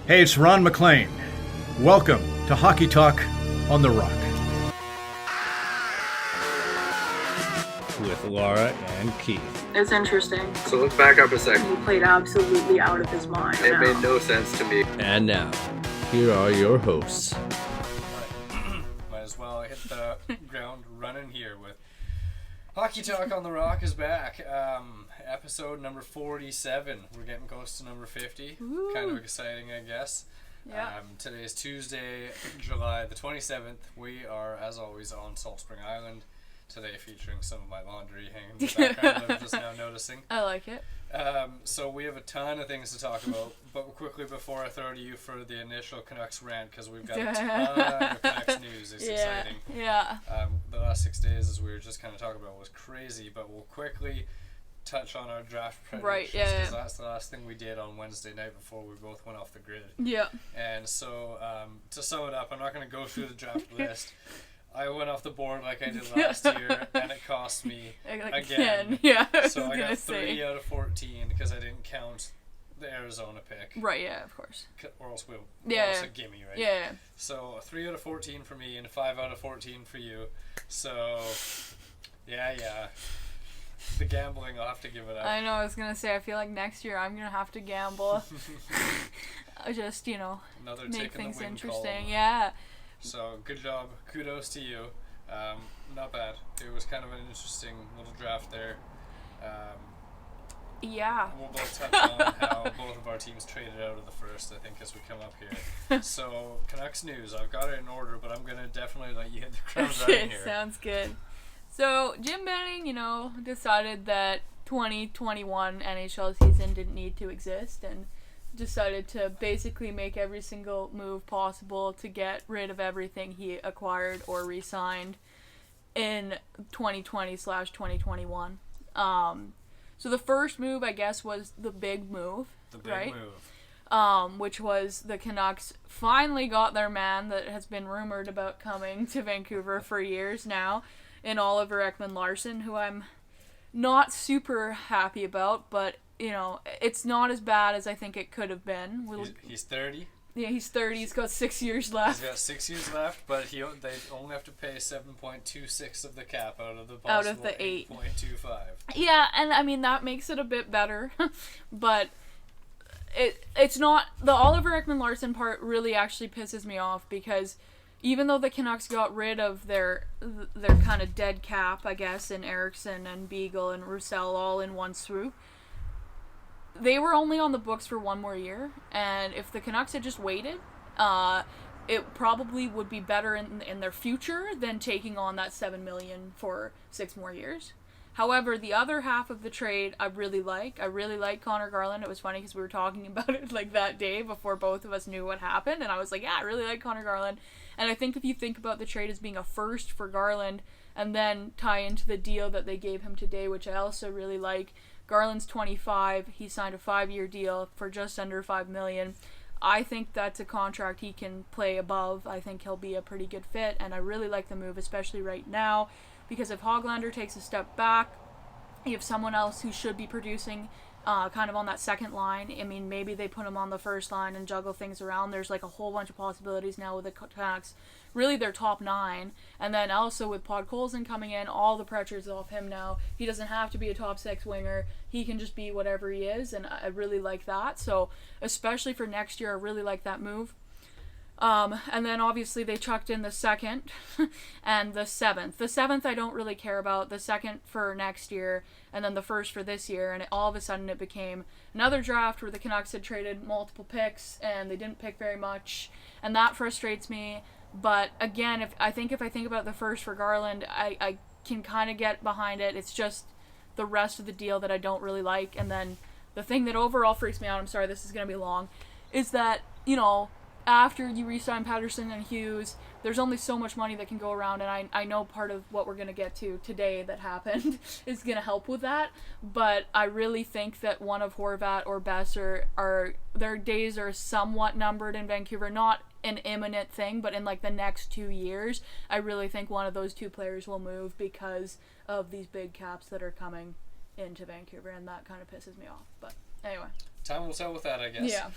Hey, it's Ron McLean. Welcome to Hockey Talk on the Rock. With Laura and Keith. It's interesting. So let's back up a second. He played absolutely out of his mind. It made no sense to me. And now, here are your hosts. Might as well hit the ground running here with Hockey Talk on the Rock is back. Episode number 47. We're getting close to number 50. Woo. Kind of exciting, I guess. Yeah. Today is Tuesday, July the 27th. We are, as always, on Salt Spring Island. Today featuring some of my laundry hanging in the background that I'm just now noticing. I like it. So we have a ton of things to talk about, but quickly before I throw to you for the initial Canucks rant, because we've got a ton of Canucks news. It's exciting. Yeah. The last 6 days, as we were just kind of talking about, was crazy, but we'll quickly touch on our draft predictions, because that's the last thing we did on Wednesday night before we both went off the grid. Yeah. And so, to sum it up, I'm not going to go through the draft list. I went off the board like I did last year, and it cost me again. Yeah. So I got 3 out of 14 because I didn't count the Arizona pick. Right, yeah, of course. Or else we'll a gimme, right? Yeah. So 3 out of 14 for me and 5 out of 14 for you. So, yeah. The gambling, I'll have to give it up. I know, I was going to say, I feel like next year I'm going to have to gamble. Just, Another make tick in things the win interesting. column. Yeah. So, good job. Kudos to you. Not bad. It was kind of an interesting little draft there. Yeah. We'll both touch on how both of our teams traded out of the first, I think, as we come up here. So, Canucks news. I've got it in order, but I'm going to definitely let you hit the ground running here. Sounds good. So, Jim Benning, decided that 2021 NHL season didn't need to exist and decided to basically make every single move possible to get rid of everything he acquired or re-signed in 2020/2021. So the first move, I guess, was the big move. The big right? move. Which was the Canucks finally got their man that has been rumored about coming to Vancouver for years now, in Oliver Ekman-Larsson, who I'm not super happy about, but it's not as bad as I think it could have been. He's 30. Yeah, he's 30. He's got 6 years left. He's got 6 years left, but they only have to pay 7.26 of the cap out of the possible out of the 8.25. Yeah, and I mean that makes it a bit better, but it's not. The Oliver Ekman-Larsson part really actually pisses me off, because even though the Canucks got rid of their kind of dead cap, I guess, in Eriksson and Beagle and Roussel all in one swoop, they were only on the books for 1 more year, and if the Canucks had just waited, it probably would be better in their future than taking on that $7 million for 6 more years. However, the other half of the trade I really like. I really like Connor Garland. It was funny because we were talking about it like that day before both of us knew what happened, and I was like, yeah, I really like Connor Garland. And I think if you think about the trade as being a first for Garland, and then tie into the deal that they gave him today, which I also really like. Garland's 25. He signed a 5-year deal for just under $5 million. I think that's a contract he can play above. I think he'll be a pretty good fit, and I really like the move, especially right now, because if Höglander takes a step back, you have someone else who should be producing kind of on that second line. I mean, maybe they put him on the first line and juggle things around. There's like a whole bunch of possibilities now with the Canucks. Really, their top 9. And then also with Podkolzin coming in, all the pressure's off him now. He doesn't have to be a top 6 winger. He can just be whatever he is, and I really like that. So, especially for next year, I really like that move. And then obviously they chucked in the 2nd and the 7th. The 7th I don't really care about. The 2nd for next year, and then the 1st for this year. And all of a sudden it became another draft where the Canucks had traded multiple picks and they didn't pick very much. And that frustrates me. But again, if I think about the 1st for Garland, I can kind of get behind it. It's just the rest of the deal that I don't really like. And then the thing that overall freaks me out, I'm sorry this is going to be long, is that, after you re-sign Patterson and Hughes, there's only so much money that can go around, and I know part of what we're going to get to today that happened is going to help with that, but I really think that one of Horvat or Besser, their days are somewhat numbered in Vancouver, not an imminent thing, but in like the next 2 years, I really think one of those 2 players will move because of these big caps that are coming into Vancouver, and that kind of pisses me off, but anyway. Time will tell with that, I guess. Yeah.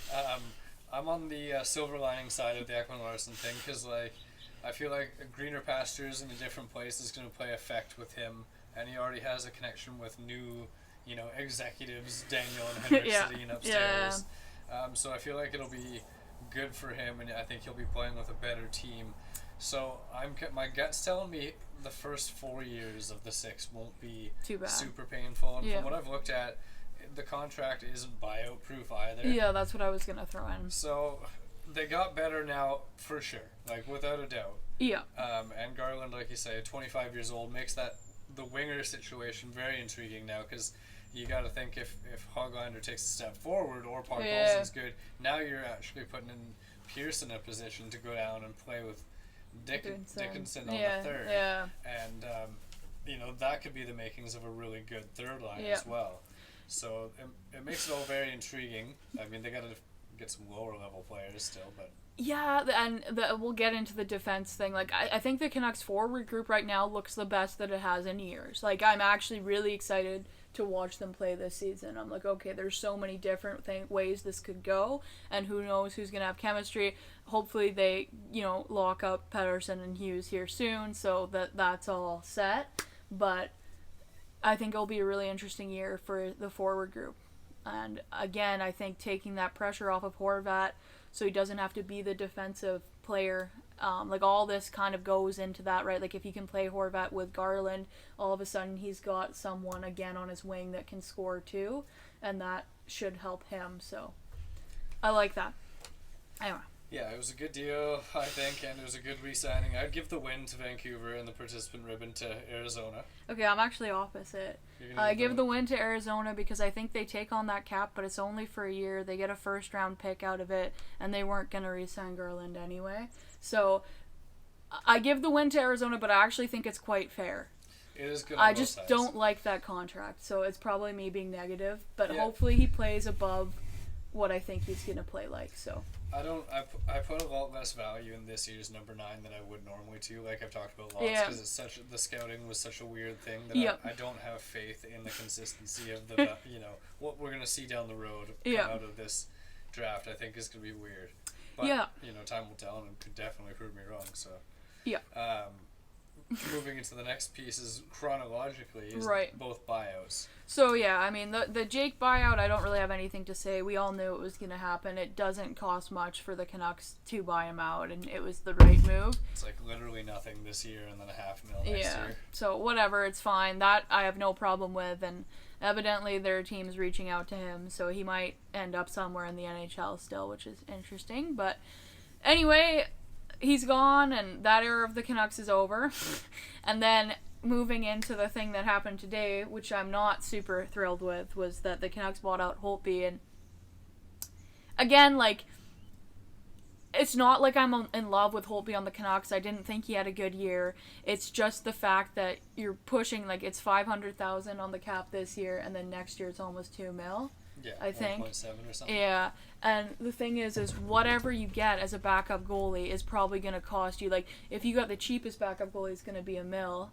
I'm on the silver lining side of the Ekman Larson thing because, like, I feel like greener pastures in a different place is going to play effect with him, and he already has a connection with new, executives, Daniel and Henrik sitting upstairs. So I feel like it'll be good for him, and I think he'll be playing with a better team. So my gut's telling me the first 4 years of the 6 won't be too bad. Super painful. And from what I've looked at, the contract isn't buyout proof either. Yeah, that's what I was gonna throw in. So they got better now for sure, like without a doubt. Yeah. And Garland, like you say, 25 years old, makes the winger situation very intriguing now because you got to think if Hoglander takes a step forward or Park Olsen's good, now you're actually putting in Pearson in a position to go down and play with Dickinson on the third. Yeah. And that could be the makings of a really good third line as well. So it makes it all very intriguing. I mean, they got to get some lower level players still, but yeah, and we'll get into the defense thing. Like, I think the Canucks forward group right now looks the best that it has in years. Like, I'm actually really excited to watch them play this season. I'm like, okay, there's so many different ways this could go, and who knows who's gonna have chemistry. Hopefully they lock up Pettersson and Hughes here soon, so that's all set. But I think it'll be a really interesting year for the forward group. And again, I think taking that pressure off of Horvat so he doesn't have to be the defensive player. Like, all this kind of goes into that, right? Like, if you can play Horvat with Garland, all of a sudden he's got someone again on his wing that can score too, and that should help him. So I like that. Anyway. Yeah, it was a good deal, I think, and it was a good re-signing. I'd give the win to Vancouver and the participant ribbon to Arizona. Okay, I'm actually opposite. I give the win to Arizona because I think they take on that cap, but it's only for a year. They get a first-round pick out of it, and they weren't going to re-sign Garland anyway. So I give the win to Arizona, but I actually think it's quite fair. It is good. I just don't like that contract, so it's probably me being negative, but hopefully he plays above what I think he's going to play like, so. I put a lot less value in this year's number 9 than I would normally too. Like I've talked about lots, because the scouting was such a weird thing that I don't have faith in the consistency of the what we're gonna see down the road come out of this draft. I think is gonna be weird, but time will tell, and it could definitely prove me wrong. So moving into the next piece is chronologically is both buyouts. So I mean the Jake buyout, I don't really have anything to say. We all knew it was going to happen. It doesn't cost much for the Canucks to buy him out, and it was the right move. It's like literally nothing this year and then $500,000 next year. So whatever, it's fine. That I have no problem with, and evidently their team's reaching out to him, so he might end up somewhere in the NHL still, which is interesting. But anyway, he's gone, and that era of the Canucks is over. And then moving into the thing that happened today, which I'm not super thrilled with, was that the Canucks bought out Holtby. And again, like, it's not like I'm in love with Holtby on the Canucks. I didn't think he had a good year. It's just the fact that you're pushing, like, it's $500,000 on the cap this year, and then next year it's almost $2 million. Yeah, I think 1.7 or something. Yeah, and the thing is whatever you get as a backup goalie is probably going to cost you. Like, if you got the cheapest backup goalie, it's going to be $1 million.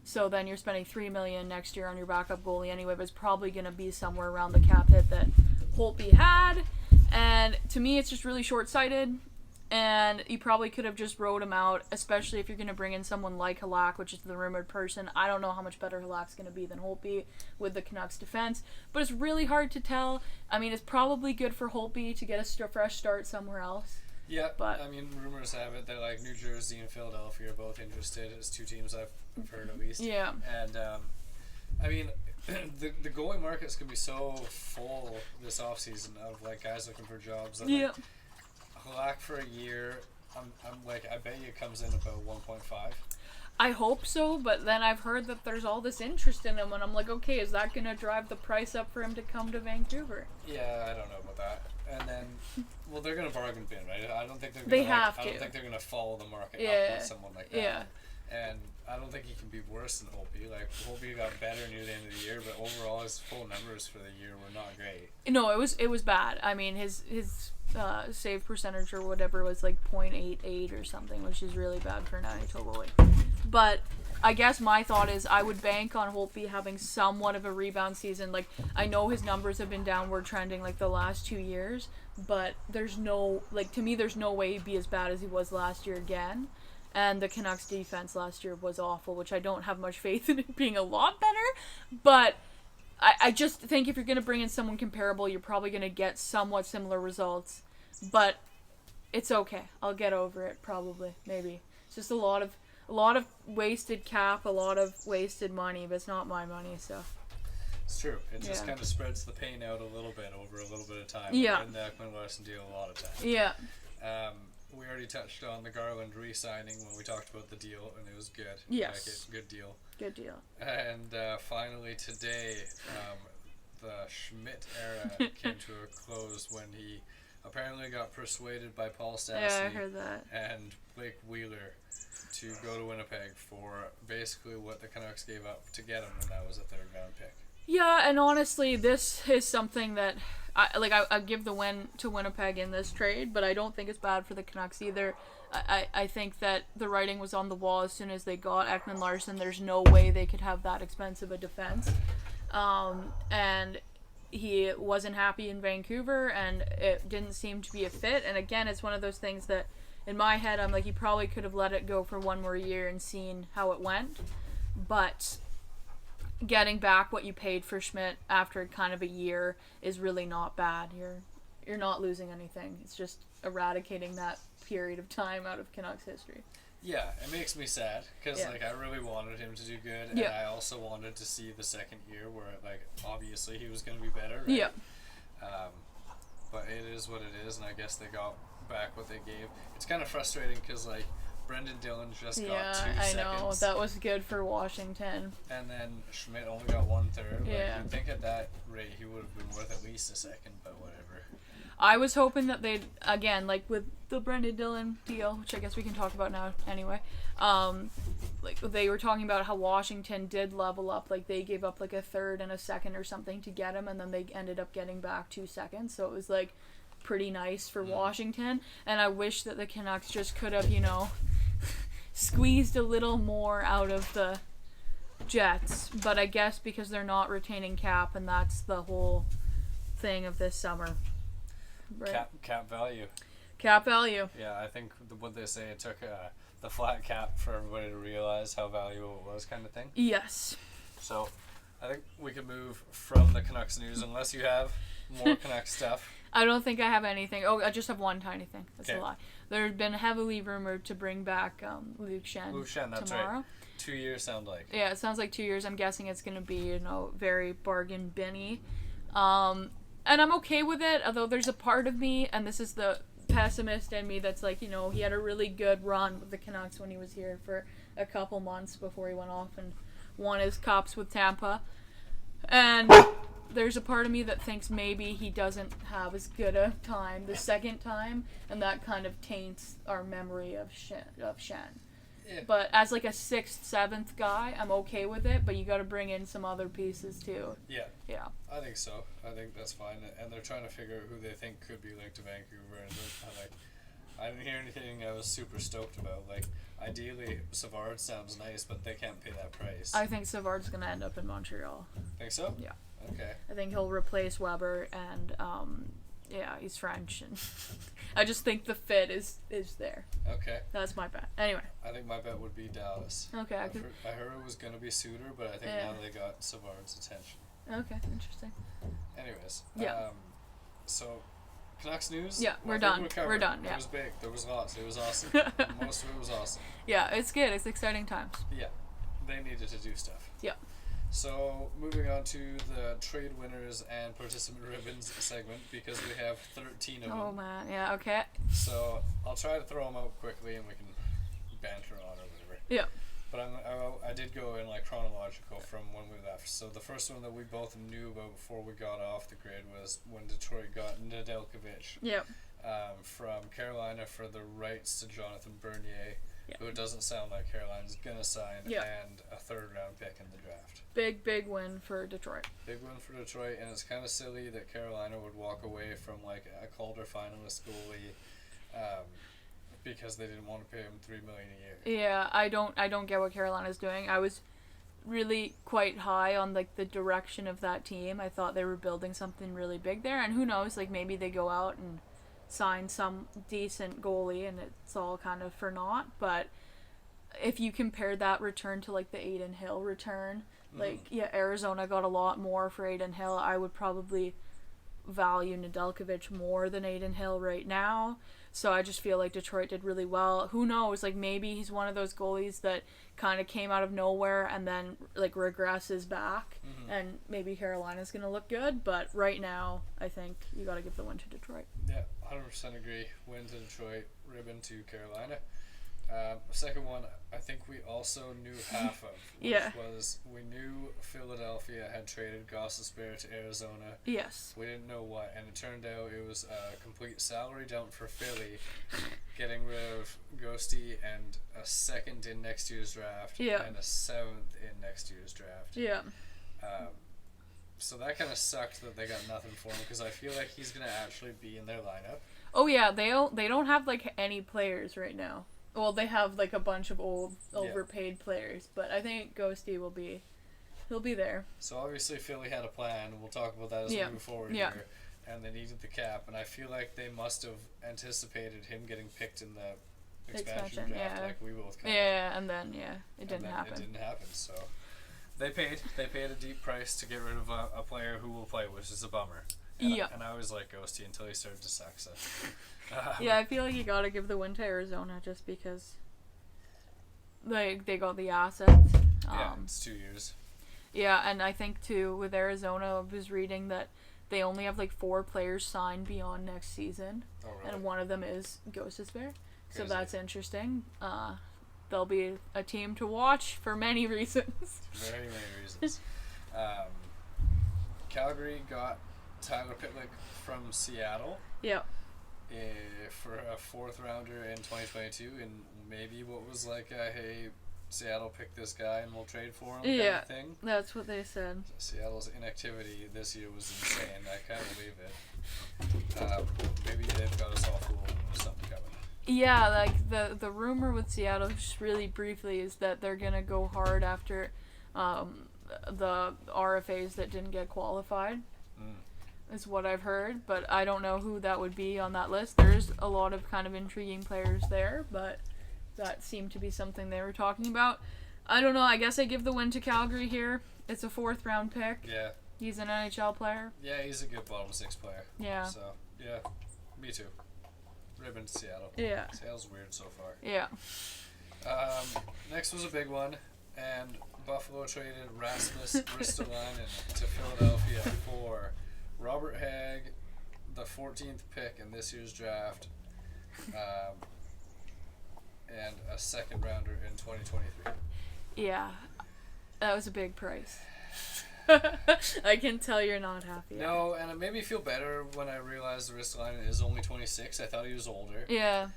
So then you're spending $3 million next year on your backup goalie anyway. But it's probably going to be somewhere around the cap hit that Holtby had. And to me, it's just really short-sighted. And you probably could have just rode him out, especially if you're going to bring in someone like Halak, which is the rumored person. I don't know how much better Halak's going to be than Holtby with the Canucks defense, but it's really hard to tell. I mean, it's probably good for Holtby to get a fresh start somewhere else. Yeah, but I mean, rumors have it that like New Jersey and Philadelphia are both interested. It's 2 teams I've heard at least. Yeah. And I mean, the goalie market's going to be so full this offseason of like guys looking for jobs. That, like, Halak for a year, I'm like, I bet you it comes in about 1.5. I hope so, but then I've heard that there's all this interest in him, and I'm like, okay, is that going to drive the price up for him to come to Vancouver? Yeah, I don't know about that. And then, well, they're going to bargain bin, right? I don't think they're going They have I to. don't think they're going to follow the market up with someone like that. Yeah. And I don't think he can be worse than Holtby. Like, Holtby got better near the end of the year, but overall his full numbers for the year were not great. No, it was bad. I mean, his save percentage or whatever was like .88 or something, which is really bad for an NHL goalie. But I guess my thought is I would bank on Holtby having somewhat of a rebound season. Like, I know his numbers have been downward trending like the last 2 years, but there's no, like, to me, there's no way he'd be as bad as he was last year again. And the Canucks defense last year was awful, which I don't have much faith in it being a lot better. But I just think if you're going to bring in someone comparable, you're probably going to get somewhat similar results. But it's okay. I'll get over it, probably, maybe. It's just a lot of wasted cap, a lot of wasted money, but it's not my money, so. It's true. It just kind of spreads the pain out a little bit over a little bit of time. Yeah. We're in the Ekman-Larsson deal a lot of time. Yeah. We already touched on the Garland re-signing when we talked about the deal, and it was good. Yes. Like it, good deal. Good deal. And finally today, the Schmidt era came to a close when he apparently got persuaded by Paul Stastny Yeah, I heard that. and Blake Wheeler to go to Winnipeg for basically what the Canucks gave up to get him, and that was a third-round pick. Yeah, and honestly, this is something that I give the win to Winnipeg in this trade, but I don't think it's bad for the Canucks either. I think that the writing was on the wall as soon as they got Ekman-Larsson. There's no way they could have that expensive a defense. And he wasn't happy in Vancouver, and it didn't seem to be a fit. And again, it's one of those things that, in my head, I'm like, you probably could have let it go for one more year and seen how it went. But getting back what you paid for Schmidt after kind of a year is really not bad. You're not losing anything. It's just eradicating that period of time out of Canucks history. Yeah, it makes me sad because like I really wanted him to do good, and I also wanted to see the second year where like obviously he was going to be better. Right? Yeah. But it is what it is, and I guess they got back what they gave. It's kind of frustrating because like Brendan Dillon just got 2 seconds. I know that was good for Washington. And then Schmidt only got 1/3. Yeah. Like, you'd think at that rate he would have been worth at least a second, but whatever. I was hoping that they'd, again, like with the Brendan Dillon deal, which I guess we can talk about now anyway, like they were talking about how Washington did level up, like they gave up like a third and a second or something to get him, and then they ended up getting back 2 seconds, so it was like pretty nice for Washington, and I wish that the Canucks just could have, squeezed a little more out of the Jets, but I guess because they're not retaining cap, and that's the whole thing of this summer. Right. Cap value. Cap value. Yeah, I think what they say, it took the flat cap for everybody to realize how valuable it was, kind of thing. Yes. So, I think we can move from the Canucks news, unless you have more Canucks stuff. I don't think I have anything. Oh, I just have one tiny thing. That's Okay. a lie. There's been heavily rumored to bring back Luke Shen. Luke Shen, that's tomorrow. right. 2 years sound like. Yeah, it sounds like 2 years. I'm guessing it's going to be, very bargain binny. And I'm okay with it, although there's a part of me, and this is the pessimist in me, that's like, he had a really good run with the Canucks when he was here for a couple months before he went off and won his cups with Tampa. And there's a part of me that thinks maybe he doesn't have as good a time the second time, and that kind of taints our memory of Shen. Yeah. But as like a 6th, 7th guy, I'm okay with it, but you got to bring in some other pieces too. Yeah. Yeah. I think so. I think that's fine. And they're trying to figure out who they think could be linked to Vancouver. And I didn't hear anything I was super stoked about. Like, ideally, Savard sounds nice, but they can't pay that price. I think Savard's going to end up in Montreal. Think so? Yeah. Okay. I think he'll replace Weber, and he's French, and I just think the fit is there. Okay. That's my bet. Anyway. I think my bet would be Dallas. Okay. I heard it was going to be Suter, but I think now they got Savard's attention. Okay, interesting. Anyways. Yeah. So, Canucks news? Yeah, we're done. We're done, yeah. It was big. There was lots. It was awesome. Most of it was awesome. Yeah, it's good. It's exciting times. Yeah. They needed to do stuff. Yeah. So, moving on to the trade winners and participant ribbons segment, because we have 13 of them. Oh, man. Yeah, okay. So, I'll try to throw them out quickly and we can banter on or whatever. Yeah. But I did go in like chronological from when we left. So, the first one that we both knew about before we got off the grid was when Detroit got Nedeljkovic Yep. from Carolina for the rights to Jonathan Bernier, Yeah. who it doesn't sound like Carolina's going to sign, Yeah. and a third-round pick in the draft. Big win for Detroit. Big win for Detroit, and it's kind of silly that Carolina would walk away from like a Calder finalist goalie because they didn't want to pay him $3 million a year. Yeah, I don't get what Carolina's doing. I was really quite high on like the direction of that team. I thought they were building something really big there, and who knows, like maybe they go out and sign some decent goalie and it's all kind of for naught. But if you compare that return to like the Aiden Hill return, like Arizona got a lot more for Aiden Hill. I would probably value Nedeljkovic more than Aiden Hill right now. So I just feel like Detroit did really well. Who knows? Like maybe he's one of those goalies that kind of came out of nowhere and then like regresses back, and maybe Carolina's gonna look good. But right now, I think you got to give the win to Detroit. Yeah, 100% agree. Win to Detroit, ribbon to Carolina. Second one, I think we also knew half of, which was we knew Philadelphia had traded Gostisbehere to Arizona. Yes. We didn't know what, and it turned out it was a complete salary dump for Philly, getting rid of Ghosty and a second in next year's draft and a seventh in next year's draft. Yeah. So that kind of sucked that they got nothing for him, because I feel like he's going to actually be in their lineup. Oh yeah, they don't have like any players right now. Well, they have like a bunch of old, overpaid players, but I think Ghosty he'll be there. So obviously Philly had a plan. We'll talk about that as we move forward here. And they needed the cap, and I feel like they must have anticipated him getting picked in the expansion draft, like we both kind of. Yeah, and then it didn't happen. It didn't happen. So they paid a deep price to get rid of a player who will play, which is a bummer. And I was like Ghosty until he started to suck. So. Yeah, I feel like you gotta give the win to Arizona just because they got the assets. It's 2 years. Yeah, and I think too with Arizona, I was reading that they only have like 4 players signed beyond next season, and one of them is Gostisbehere. So that's interesting. They'll be a team to watch for many reasons. Very many reasons. Calgary got Tyler Pitlick from Seattle. Yeah. For a 4th rounder in 2022, and maybe what was like hey, Seattle picked this guy and we'll trade for him kind of thing. That's what they said. Seattle's inactivity this year was insane. I can't believe it. Maybe they've got us all fooled and there's something coming. Yeah, like the rumor with Seattle, just really briefly, is that they're gonna go hard after the RFAs that didn't get qualified. Is what I've heard, but I don't know who that would be on that list. There's a lot of kind of intriguing players there, but that seemed to be something they were talking about. I don't know, I guess I give the win to Calgary here. It's a 4th round pick. Yeah. He's an NHL player. Yeah, he's a good bottom 6 player. Yeah. So, yeah, me too. Ribbon to Seattle. Yeah. Seattle's weird so far. Yeah. Next was a big one, and Buffalo traded Rasmus Ristolainen to Philadelphia for Robert Hagg, the 14th pick in this year's draft, and a 2nd rounder in 2023. Yeah, that was a big price. I can tell you're not happy. No, and it made me feel better when I realized the Ristolainen is only 26. I thought he was older. Yeah.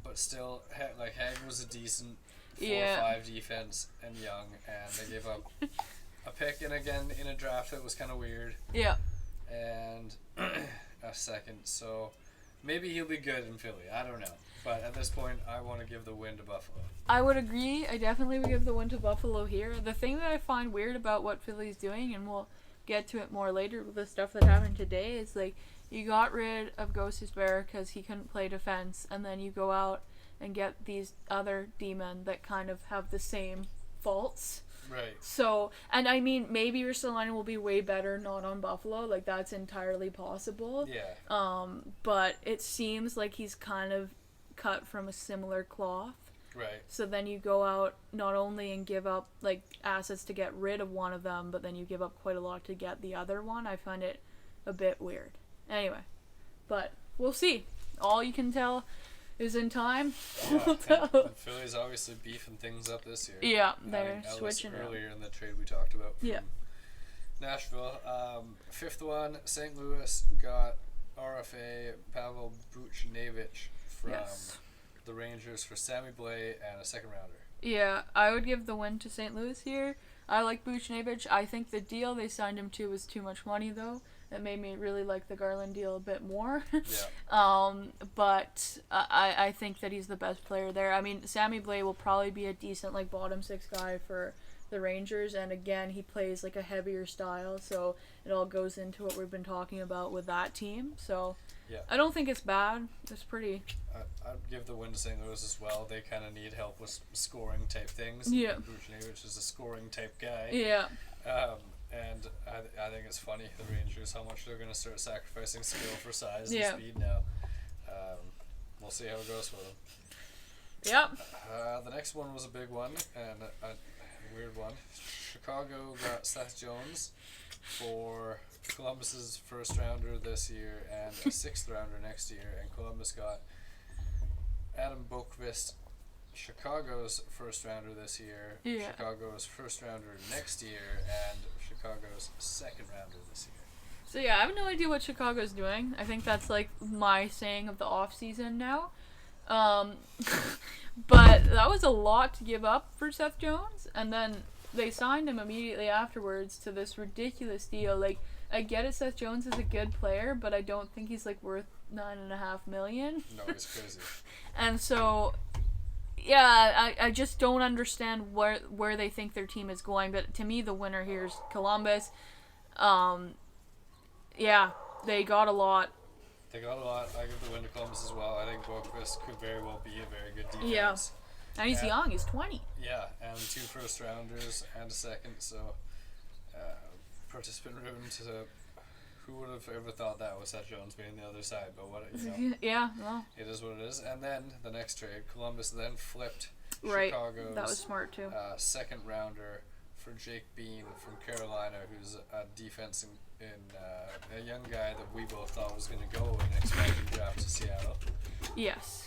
But still, Hagg was a decent 4-5 defense and young, and they gave up a pick, and again in a draft that was kind of weird. Yeah. And a 2nd, so maybe he'll be good in Philly. I don't know, but at this point, I want to give the win to Buffalo. I would agree. I definitely would give the win to Buffalo here. The thing that I find weird about what Philly's doing, and we'll get to it more later with the stuff that happened today, is like you got rid of Gostisbehere because he couldn't play defense, and then you go out and get these other D-men that kind of have the same faults. Right. So, and I mean, maybe Ristolainen will be way better not on Buffalo. Like, that's entirely possible. Yeah. But it seems like he's kind of cut from a similar cloth. Right. So then you go out not only and give up, like, assets to get rid of one of them, but then you give up quite a lot to get the other one. I find it a bit weird. Anyway. But we'll see. All you can tell is in time. Yeah, and Philly's obviously beefing things up this year. Yeah, they're switching it. Earlier in the trade we talked about. Yeah. Nashville. 5th one, St. Louis got RFA Pavel Buchnevich from the Rangers for Sammy Blais and a 2nd rounder. Yeah, I would give the win to St. Louis here. I like Buchnevich. I think the deal they signed him to was too much money, though. that made me really like the Garland deal a bit more. Yeah. But I think that he's the best player there. I mean, Sammy Blais will probably be a decent like bottom six guy for the Rangers, and again, he plays like a heavier style, so it all goes into what we've been talking about with that team. So Yeah. I don't think it's bad. It's pretty. I'd give the win to St. Louis as well. They kind of need help with scoring type things. Yeah. Which is a scoring type guy. Yeah. And I think it's funny, the Rangers, how much they're going to start sacrificing skill for size Yeah. and speed now. We'll see how it goes for them. Yep. The next one was a big one and a weird one. Chicago got Seth Jones for Columbus's first rounder this year and a sixth rounder next year, and Columbus got Adam Boqvist, Chicago's first rounder this year, Yeah. Chicago's first rounder next year, and Chicago's second rounder this year. So yeah, I have no idea what Chicago's doing. I think that's like my saying of the off season now. But that was a lot to give up for Seth Jones, and then they signed him immediately afterwards to this ridiculous deal. Like, I get it, Seth Jones is a good player, but I don't think he's like worth $9.5 million. No, he's crazy. And so, yeah, I just don't understand where they think their team is going. But to me, the winner here is Columbus. Yeah, they got a lot. They got a lot. I give the win to Columbus as well. I think Boqvist could very well be a very good defense. Yeah. And he's Yeah. young. He's 20. Yeah, and 2 first rounders and a second, so participant room to who would have ever thought that was Seth Jones being the other side, but what Yeah, well, it is what it is. And then the next trade, Columbus then flipped right. Chicago's That was smart too. second rounder for Jake Bean from Carolina, who's a defense in a young guy that we both thought was going to go in next draft to Seattle. Yes.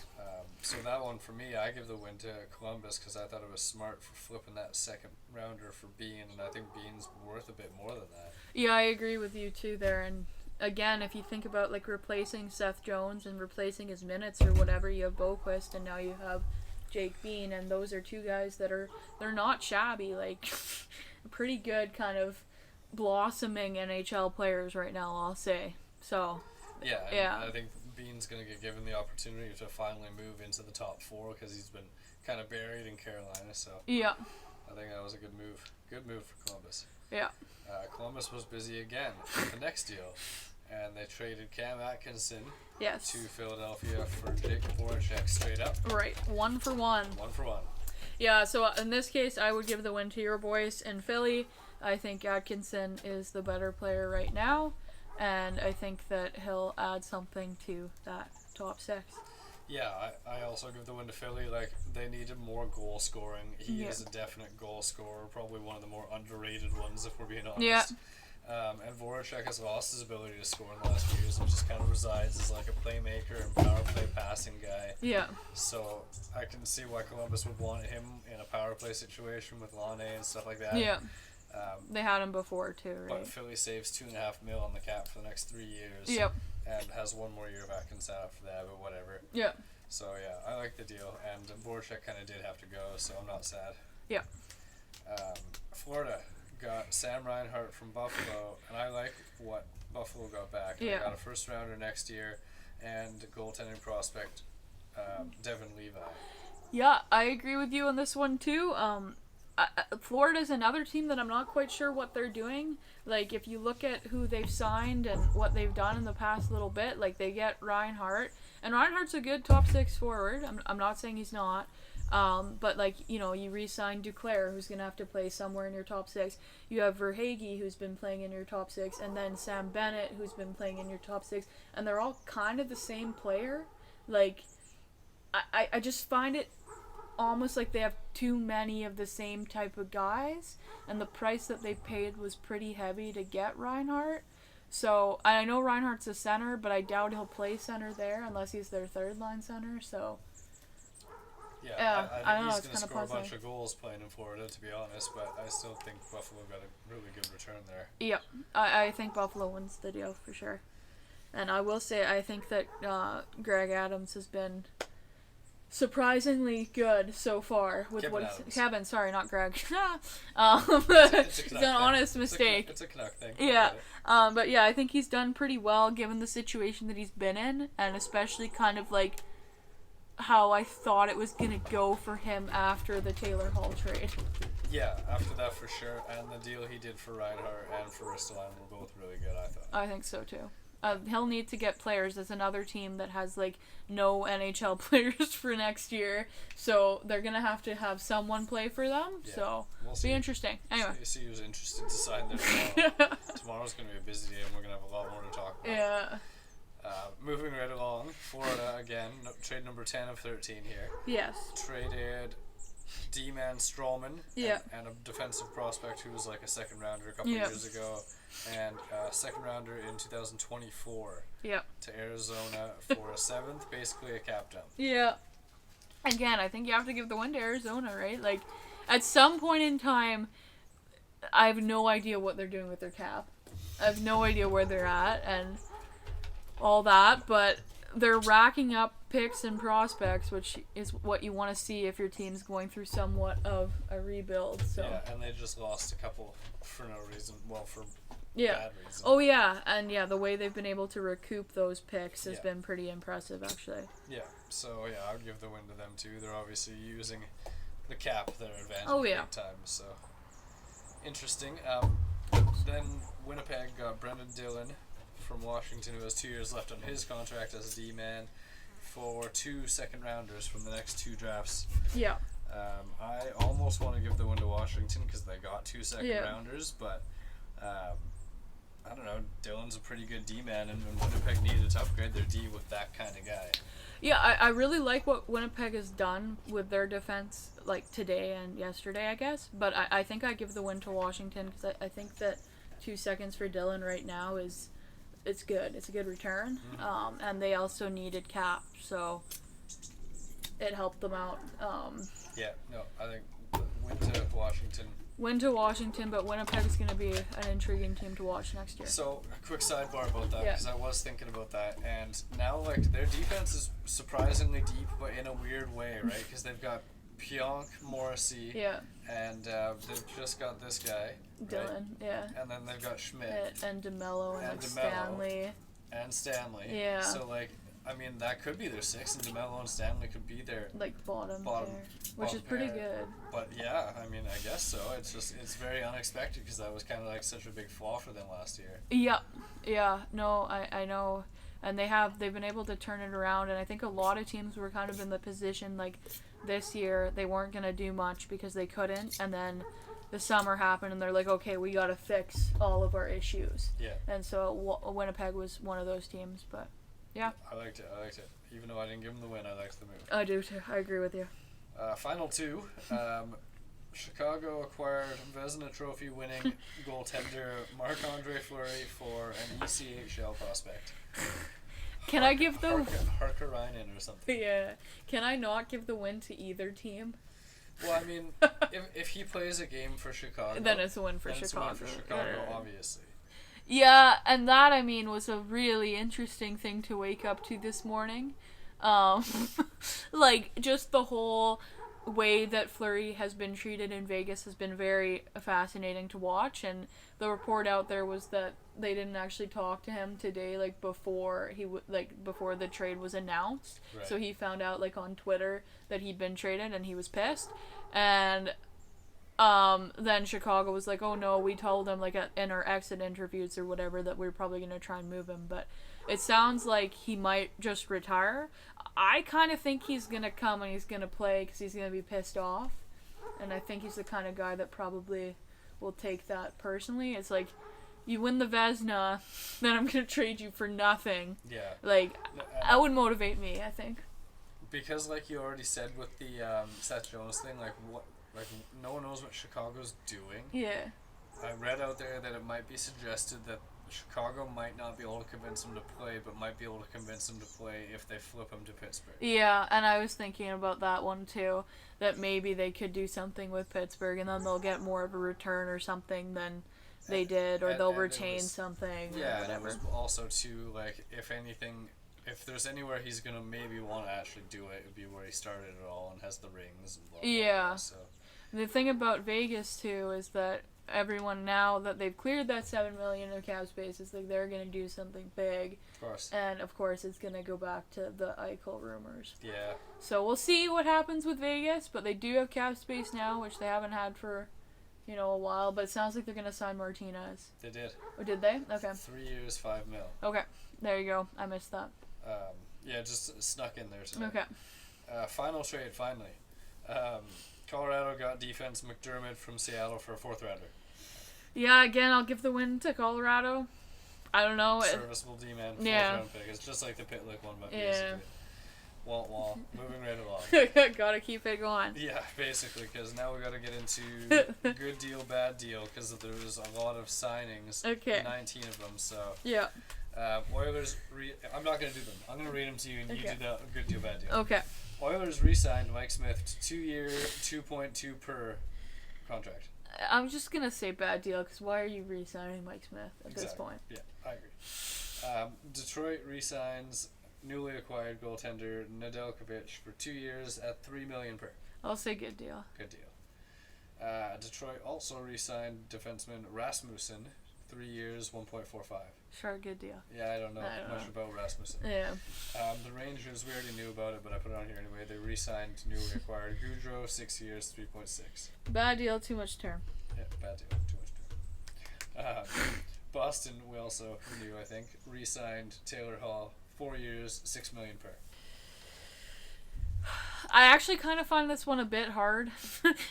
So that one for me, I give the win to Columbus because I thought it was smart for flipping that second rounder for Bean, and I think Bean's worth a bit more than that. Yeah, I agree with you too there. And again, if you think about like replacing Seth Jones and replacing his minutes or whatever, you have Boqvist and now you have Jake Bean, and those are two guys that they're not shabby, like pretty good kind of blossoming NHL players right now, I'll say. So Yeah. I think Bean's going to get given the opportunity to finally move into the top 4 because he's been kind of buried in Carolina. So yeah, I think that was a good move. Good move for Columbus. yeah, Columbus was busy again with the next deal, and they traded Cam Atkinson yes, to Philadelphia for Jake Voracek straight up. right, 1 for 1. 1 for 1. Yeah, so in this case, I would give the win to your boys in Philly. I think Atkinson is the better player right now, and I think that he'll add something to that top 6. Yeah, I also give the win to Philly. Like, they needed more goal scoring. He is a definite goal scorer, probably one of the more underrated ones, if we're being honest. Yeah. And Voracek has lost his ability to score in the last few years and just kind of resides as like a playmaker and power play passing guy. Yeah. So I can see why Columbus would want him in a power play situation with Lane and stuff like that. Yeah. They had him before too, right? But Philly saves $2.5 million on the cap for the next 3 years. Yep. And has 1 more year of Atkinson after that, but whatever. Yeah. So yeah, I like the deal, and Voracek kind of did have to go, so I'm not sad. Yeah. Florida got Sam Reinhart from Buffalo, and I like what Buffalo got back. Yeah. They got a first rounder next year, and goaltending prospect Devin Levi. Yeah, I agree with you on this one too. Florida's another team that I'm not quite sure what they're doing. Like, if you look at who they've signed and what they've done in the past little bit, like, they get Reinhart, and Reinhart's a good top 6 forward. I'm not saying he's not. But, like, you know, you re-sign Duclair, who's going to have to play somewhere in your top 6. You have Verhaeghe, who's been playing in your top 6, and then Sam Bennett, who's been playing in your top 6. And they're all kind of the same player. Like, I just find it almost like they have too many of the same type of guys, and the price that they paid was pretty heavy to get Reinhart. So I know Reinhardt's a center, but I doubt he'll play center there unless he's their third line center. So Yeah, I I don't know, think it's he's going to kinda score a bunch puzzling. of goals playing in Florida, to be honest, but I still think Buffalo got a really good return there. yeah, I think Buffalo wins the deal for sure. And I will say I think that Greg Adams has been surprisingly good so far with Kevin what Adams. Kevin, sorry, not Greg. It's a It's Canuck an thing. honest mistake. It's a Canuck thing. Yeah. I get it. But yeah, I think he's done pretty well given the situation that he's been in, and especially kind of like how I thought it was gonna go for him after the Taylor Hall trade. Yeah, after that for sure, and the deal he did for Reinhardt and for Ristolainen were both really good, I thought. I think so too. He'll need to get players. There's another team that has like no NHL players for next year, so they're gonna have to have someone play for them. Yeah, So we'll see. be interesting. Anyway, See who's interested to sign there tomorrow. Tomorrow's going to be a busy day, and we're going to have a lot more to talk about. yeah, Moving right along, Florida again, trade number 10 of 13 here. yes, Traded D-Man Strawman Yeah. and a defensive prospect who was like a second rounder a couple Yeah. years ago, and a second rounder in 2024 yeah, to Arizona for a seventh, basically a cap dump. yeah. Again, I think you have to give the win to Arizona, right? Like, at some point in time, I have no idea what they're doing with their cap. I have no idea where they're at and all that, but they're racking up picks and prospects, which is what you want to see if your team's going through somewhat of a rebuild. So Yeah, and they just lost a couple for no reason. Well, for yeah. bad reason. Oh yeah, and yeah, the way they've been able to recoup those picks has Yeah. been pretty impressive, actually. Yeah, so yeah, I would give the win to them too. They're obviously using the cap to their advantage Oh, yeah. big time, so interesting. Then Winnipeg got Brendan Dillon from Washington, who has 2 years left on his contract as a D-man, for 2 second rounders from the next 2 drafts. Yeah. I almost want to give the win to Washington because they got 2 second Yeah. rounders, but I don't know. Dillon's a pretty good D-man, and Winnipeg needed to upgrade their D with that kind of guy. Yeah, I really like what Winnipeg has done with their defense, like today and yesterday, I guess. But I think I give the win to Washington because I think that 2 seconds for Dillon right now it's good. It's a good return. And they also needed cap, so it helped them out. Yeah, no, I think win to Washington. Win to Washington, but Winnipeg is going to be an intriguing team to watch next year. So, a quick sidebar about that, Yeah. because I was thinking about that, and now, like, their defense is surprisingly deep, but in a weird way, right? Because they've got Pionk, Morrissey, Yeah, and they've just got this guy, right? Dylan, yeah. And then they've got Schmidt And DeMello and, And like DeMello. Stanley. and Stanley. Yeah. So, like, I mean, that could be their 6, and DeMello and Stanley could be their. Like bottom Bottom- pair, which bottom is pretty pair. good. But yeah, I mean, I guess so. It's very unexpected because that was kind of like such a big flaw for them last year. Yeah, no, I know, and they've been able to turn it around, and I think a lot of teams were kind of in the position like this year they weren't gonna do much because they couldn't, and then the summer happened and they're like, okay, we gotta fix all of our issues, Yeah, and so Winnipeg was one of those teams, but yeah, I liked it. Even though I didn't give them the win, I liked the move. I do too. I agree with you. Final 2. Chicago acquired Vezina Trophy winning goaltender Marc-Andre Fleury for an ECHL prospect. Can I give the Harkarainen or something. yeah? Can I not give the win to either team? Well, I mean, if he plays a game for Chicago, Then it's a win for then Chicago. it's a win for Chicago, Yeah. obviously. Yeah, and that, I mean, was a really interesting thing to wake up to this morning. Like, just the whole way that Fleury has been treated in Vegas has been very fascinating to watch, and the report out there was that they didn't actually talk to him today, like, before before the trade was announced. Right. So he found out, like, on Twitter that he'd been traded, and he was pissed. And then Chicago was like, oh no, we told him like in our exit interviews or whatever that we were probably going to try and move him, but it sounds like he might just retire. I kind of think he's going to come and he's going to play because he's going to be pissed off, and I think he's the kind of guy that probably will take that personally. It's like, you win the Vezina, then I'm going to trade you for nothing. Yeah. Like, No, that would motivate me, I think. Because, like you already said with the Seth Jones thing, like no one knows what Chicago's doing. Yeah. I read out there that it might be suggested that Chicago might not be able to convince him to play, but might be able to convince him to play if they flip him to Pittsburgh. Yeah, and I was thinking about that one too, that maybe they could do something with Pittsburgh and then they'll get more of a return or something than they did, or they'll and it retain was- something or Yeah, and it whatever. was also too, like, if anything, if there's anywhere he's gonna maybe want to actually do it, would be where he started it all and has the rings and blah, blah, Yeah. blah, so. The thing about Vegas too is that everyone, now that they've cleared that $7 million of cap space, is like they're gonna do something big, Of course. and of course it's gonna go back to the Eichel rumors. Yeah. So we'll see what happens with Vegas, but they do have cap space now, which they haven't had for, a while. But it sounds like they're gonna sign Martinez. They did. Oh, did they? Okay. 3 years, $5 million. Okay. There you go. I missed that. Yeah, just snuck in there today. Okay. Final trade, finally. Colorado got defense McDermott from Seattle for a 4th rounder. Yeah. Again, I'll give the win to Colorado. I don't know. Serviceable D-man, 4th round pick. It's just like the Pitlick one, but basically. Wall. Moving right along. Gotta keep it going. Yeah, basically, because now we got to get into good deal, bad deal, because there's a lot of signings. Okay. 19 of them, so. Yeah. Oilers, I'm not going to do them. I'm going to read them to you, and you do the good deal, bad deal. Okay. Oilers re-signed Mike Smith to 2-year, $2.2 per contract. I'm just gonna say bad deal, because why are you re-signing Mike Smith at this point? Yeah, I agree. Detroit re-signs newly acquired goaltender Nedeljkovic for 2 years at $3 million per. I'll say good deal. Good deal. Detroit also re-signed defenseman Rasmussen, 3 years, 1.45. Sure, good deal. Yeah, I don't know much about Rasmussen. Yeah. The Rangers, we already knew about it, but I put it on here anyway. They re-signed newly acquired Goudreau, 6 years, 3.6. Bad deal, too much term. Yeah, bad deal, too much term. Boston, we also knew, I think, re-signed Taylor Hall, 4 years, $6 million per. I actually kind of find this one a bit hard.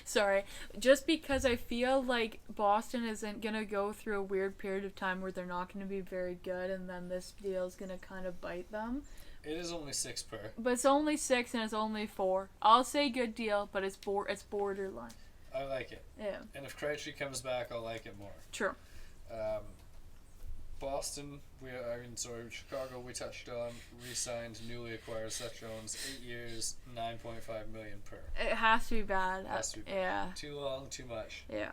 Sorry. Just because I feel like Boston isn't going to go through a weird period of time where they're not going to be very good, and then this deal is going to kind of bite them. It is only 6 per. But it's only 6 and it's only 4. I'll say good deal, but it's borderline. I like it. Yeah. And if Krejci comes back, I'll like it more. True. Boston, Chicago, we touched on, re-signed newly acquired Seth Jones, 8 years, $9.5 million per. It has to be bad. Yeah. Too long, too much. Yeah.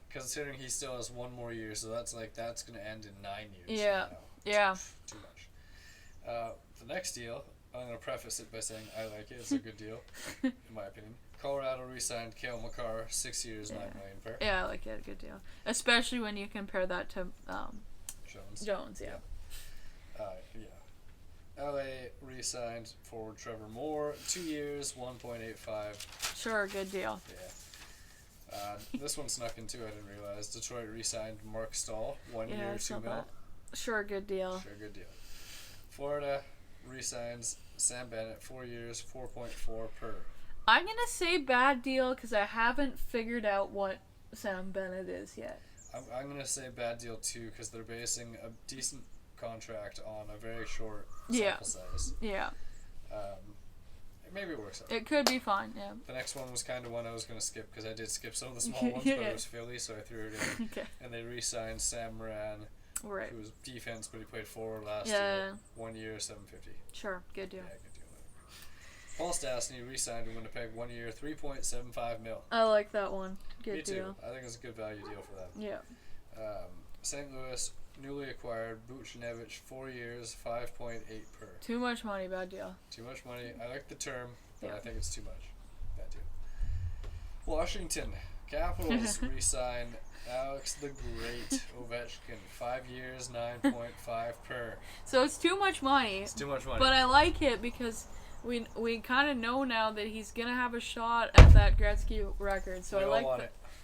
Considering he still has 1 more year, so that's going to end in 9 years. Yeah. Yeah. Too much. The next deal, I'm going to preface it by saying I like it. It's a good deal, in my opinion. Colorado re-signed Cale Makar, 6 years, $9 million per. Yeah, I like it. Good deal. Especially when you compare that to Jones, yeah. LA re-signed forward Trevor Moore, 2 years, 1.85. Sure, good deal. Yeah. This one snuck in too, I didn't realize. Detroit re-signed Mark Stahl, 1 year, $2 million. Sure, good deal. Sure, good deal. Florida re-signs Sam Bennett, 4 years, 4.4 per. I'm going to say bad deal because I haven't figured out what Sam Bennett is yet. I'm going to say bad deal too because they're basing a decent contract on a very short sample size. Yeah. Maybe it works out. It could be fine, yeah. The next one was kind of one I was going to skip because I did skip some of the small ones, but it was Philly, so I threw it in. Okay. And they re-signed Sam Moran, right, who was defense, but he played forward last year. 1 year, $750. Sure, good deal. Yeah, good deal. Paul Stastny re-signed in Winnipeg, 1 year, $3.75 million. I like that one. Good Me too. deal. I think it's a good value deal for them. Yeah. St. Louis, newly acquired Buchnevich, 4 years, 5.8 per. Too much money, bad deal. Too much money. I like the term, but Yeah. I think it's too much. Bad deal. Washington Capitals re-sign Alex the Great Ovechkin, 5 years, 9.5 per. So it's too much money. It's too much money. But I like it because we kind of know now that he's gonna have a shot at that Gretzky record. So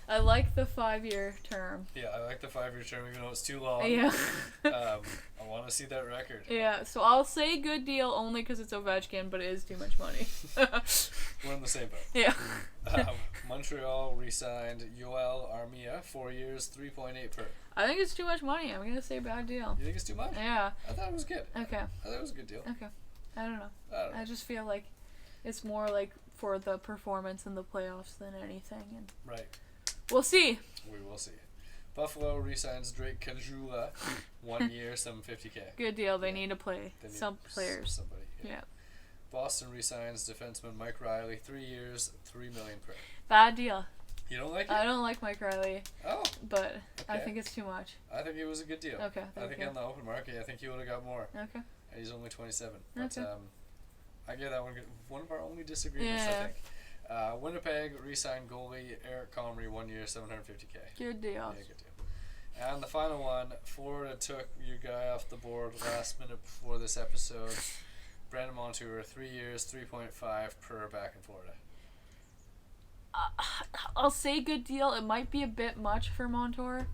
I like the 5-year term. Yeah, I like the 5-year term, even though it's too long. Yeah. I want to see that record. Yeah, so I'll say good deal only because it's Ovechkin, but it is too much money. We're in the same boat. Yeah. Montreal re-signed Yoel Armia, 4 years, 3.8 per. I think it's too much money. I'm gonna say bad deal. You think it's too much? Yeah. I thought it was good. Okay. I thought it was a good deal. Okay. I don't know. I just feel like it's more like for the performance in the playoffs than anything. And right. We'll see. We will see. Buffalo re-signs Drake Kajula, 1 year, $750K. Good deal. They need to play some players. Somebody. Yeah. Boston re-signs defenseman Mike Riley, 3 years, $3 million per. Bad deal. You don't like it? I don't like Mike Riley. Oh. But okay. I think it's too much. I think it was a good deal. Okay. I think on the open market, I think you would have got more. Okay. He's only 27. But, Okay. I get that one of our only disagreements, I Yeah. think. Winnipeg re-signed goalie Eric Comrie, 1 year, $750K. Good deal. Yeah, good deal. And the final one, Florida took your guy off the board last minute before this episode. Brandon Montour, 3 years, 3.5 per back in Florida. I'll say good deal. It might be a bit much for Montour,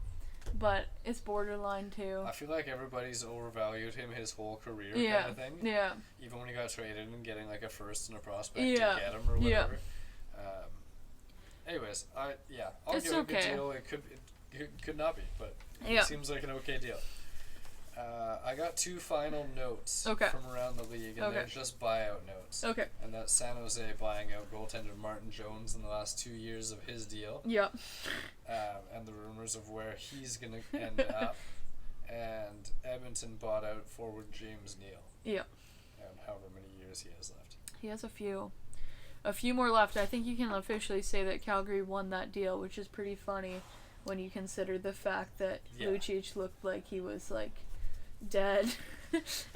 but it's borderline too. I feel like everybody's overvalued him his whole career Yeah. kind of thing. Yeah. Even when he got traded and getting like a first and a prospect Yeah. to get him or Yeah. whatever. Anyways, I'll It's give it a good okay. deal. It could not be, but Yeah. it seems like an okay deal. I got 2 final notes Okay. from around the league, and they're Okay. just buyout notes. Okay. And that's San Jose buying out goaltender Martin Jones in the last 2 years of his deal, Yep. and the rumors of where he's going to end up. And Edmonton bought out forward James Neal, Yep. and however many years he has left. He has a few more left. I think you can officially say that Calgary won that deal, which is pretty funny when you consider the fact that Yeah. Lucic looked like he was like dead,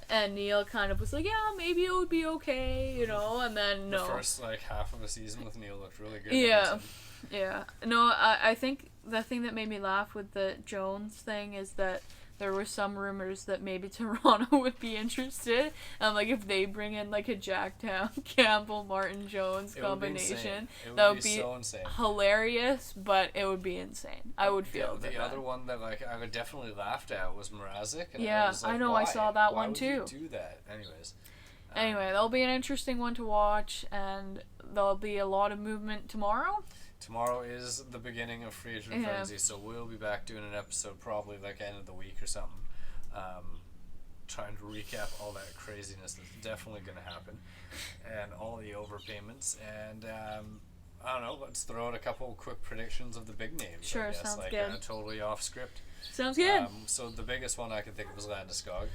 and Neil kind of was like, yeah, maybe it would be okay, you know, and then no. The first like half of the season with Neal looked really good. Yeah. Edmonton. Yeah. No, I think the thing that made me laugh with the Jones thing is that there were some rumors that maybe Toronto would be interested, and like if they bring in like a Jack Campbell Martin Jones It would be combination, insane. It that would would be be so insane. hilarious, but it would be insane. I would feel the that. other one that like I would definitely laughed at was Mrazek. And Yeah, I was like, I know, I why? saw that Why one would you too. do that, anyways. Anyway, that'll be an interesting one to watch, and there'll be a lot of movement tomorrow. Tomorrow is the beginning of free agent Yeah. frenzy, so we'll be back doing an episode probably like end of the week or something. Trying to recap all that craziness that's definitely going to happen, and all the overpayments, and I don't know. Let's throw out a couple quick predictions of the big names. Sure, I guess, sounds like, good. Totally off script. Sounds good. So the biggest one I can think of is Landeskog.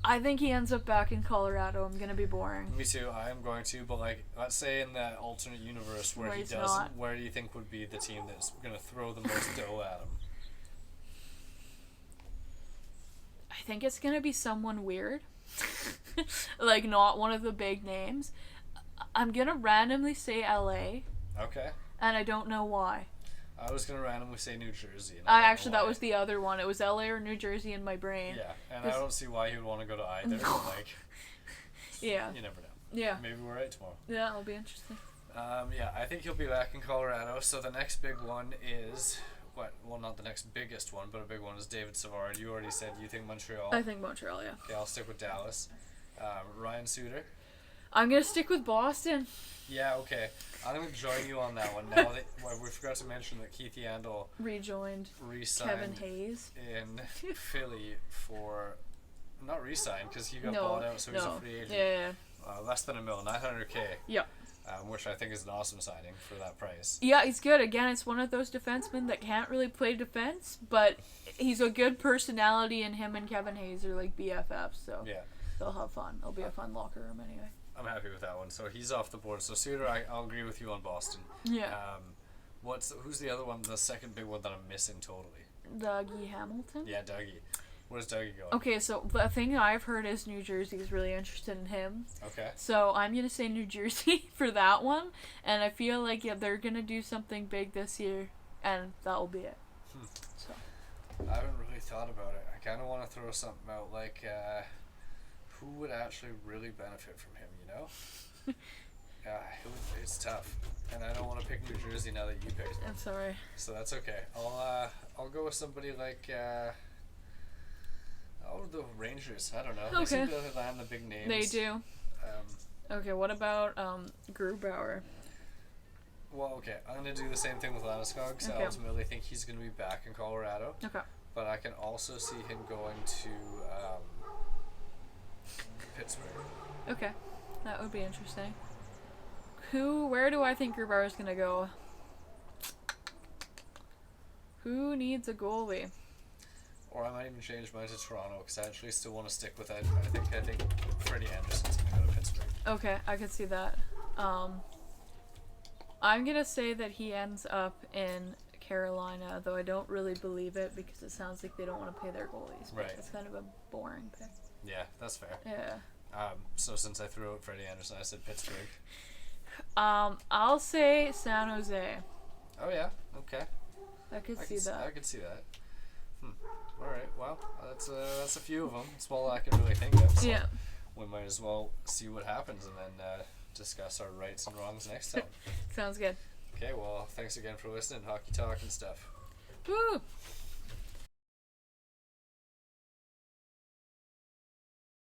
I think he ends up back in Colorado. I'm gonna be boring. Me too. I am going to, but like, let's say in that alternate universe where Where he he's doesn't, not. where do you think would be the team that's going to throw the most dough at him? I think it's gonna be someone weird. Like, not one of the big names. I'm gonna randomly say LA, Okay. and I don't know why. I was going to randomly say New Jersey. And I don't know actually, that why. was the other one. It was LA or New Jersey in my brain. Yeah, and I don't see why he would want to go to either, but like, Yeah. you never know. Yeah. Maybe we're right tomorrow. Yeah, it'll be interesting. Yeah, I think he'll be back in Colorado. So the next big one is well, not the next biggest one, but a big one is David Savard. You already said you think Montreal. I think Montreal, yeah. Okay, I'll stick with Dallas. Ryan Suter. I'm gonna stick with Boston. Yeah, okay. I'm going to join you on that one. Now that we forgot to mention that Keith Yandel Rejoined re-signed Kevin Hayes. in Philly for not re-signed because he got No, bought out, so he's a no. free agent. Yeah. Less than $1 million, $900K. Yeah. Which I think is an awesome signing for that price. Yeah, he's good. Again, it's one of those defensemen that can't really play defense, but he's a good personality, and him and Kevin Hayes are like BFFs, so Yeah, they'll have fun. It'll be a fun locker room anyway. I'm happy with that one. So he's off the board. So Suter, I'll agree with you on Boston. Yeah. Who's the other one? The second big one that I'm missing totally. Dougie Hamilton? Yeah, Dougie. Where's Dougie going? Okay, so the thing I've heard is New Jersey is really interested in him. Okay. So I'm going to say New Jersey for that one, and I feel like they're going to do something big this year, and that'll be it. So. I haven't really thought about it. I kind of want to throw something out like who would actually really benefit from him, you know? It's tough. And I don't want to pick New Jersey now that you picked I'm sorry. So that's okay. I'll go with somebody like the Rangers. I don't know. They Okay. seem to land the big names. They do. Okay, what about Grubauer? Well, okay. I'm gonna do the same thing with Landeskog because I Okay. ultimately think he's gonna be back in Colorado. Okay. But I can also see him going to Pittsburgh. Okay. That would be interesting. Where do I think Grubauer is going to go? Who needs a goalie? Or I might even change mine to Toronto because I actually still want to stick with it. I think Freddie Anderson's gonna go to Pittsburgh. Okay, I could see that. I'm going to say that he ends up in Carolina, though I don't really believe it because it sounds like they don't want to pay their goalies. But Right. it's kind of a boring pick. Yeah, that's fair. Yeah. So since I threw out Freddie Anderson, I said Pittsburgh. I'll say San Jose. Oh yeah, okay. I could see I that. could see that. All right, well, that's a few of them. That's all I can really think of. So Yeah. we might as well see what happens and then discuss our rights and wrongs next time. Sounds good. Okay, well, thanks again for listening, Hockey Talk and stuff. Woo!